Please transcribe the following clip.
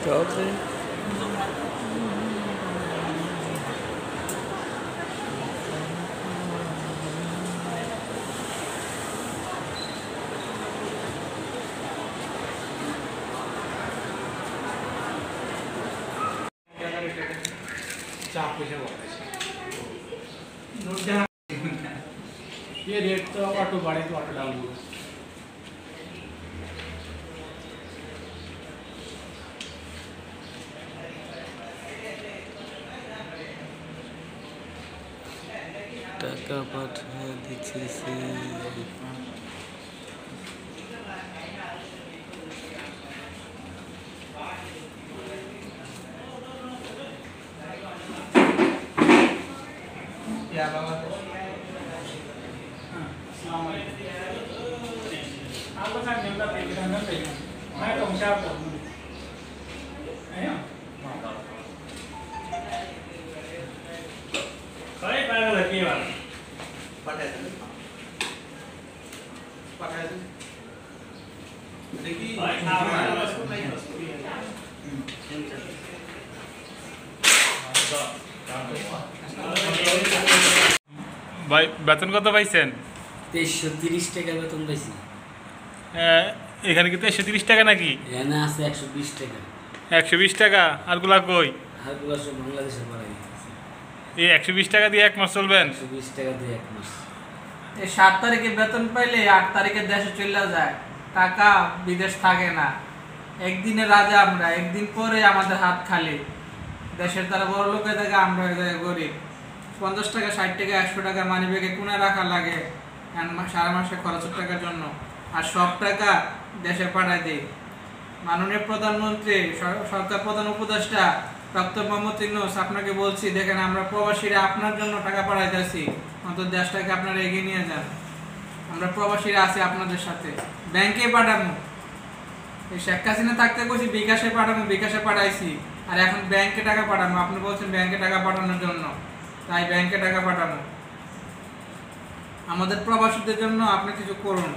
তবে ये रेट तो ऑटो बढ़े तो ऑटो डाउन होगा। টাকা পাঠিয়ে দিচ্ছি সে क्या बाबा आपको साथ मिलता है कि नहीं नहीं मैं तो मुझे आप करना है ना कई पागल है क्या पता है देखिए ভাই বেতন কত পাইছেন? 330 টাকা বেতন পাইছি। এখানে কি 330 টাকা নাকি? এখানে আছে 120 টাকা। 120 টাকা আরগুলা কই? আরগুলা সব বাংলাদেশের বাড়াই। এই 120 টাকা দিয়ে এক মাস চলবেন? 120 টাকা দিয়ে এক মাস। এই 7 তারিখে বেতন পাইলে 8 তারিখে দেশে চলে যায়, টাকা বিদেশ থাকে না। একদিনে রাজা আমরা, একদিন পরে আমাদের হাত খালি। দেশের তারা বড় লোক হয়ে থাকে, আমরা হয়ে যায় গরিব। 50 টাকা 60 টাকা 100 টাকা মানি ব্যাগে কোনে রাখা লাগে সারা মাসে খরচের টাকার জন্য, আর সব টাকা দেশে পাঠায় দেয়। মাননীয় প্রধানমন্ত্রী, সরকার প্রধান উপদেষ্টা ডক্টর মোহাম্মদ ইউনূস, আপনাকে বলছি, দেখেন আমরা প্রবাসীরা আপনার জন্য টাকা পাঠাইতেছি, অন্তত দেশটাকে আপনারা এগিয়ে নিয়ে যান। আমরা প্রবাসীরা আছি আপনাদের সাথে। ব্যাংকে পাঠাবো, এই শেখ হাসিনা থাকতে কইছি বিকাশে পাঠাবো, বিকাশে পাঠাইছি, আর এখন ব্যাংকে টাকা পাঠাবো। আপনি বলছেন ব্যাংকে টাকা পাঠানোর জন্য, তাই ব্যাংকে টাকা পাঠাবো। আমাদের প্রবাসীদের জন্য আপনি কিছু করুন।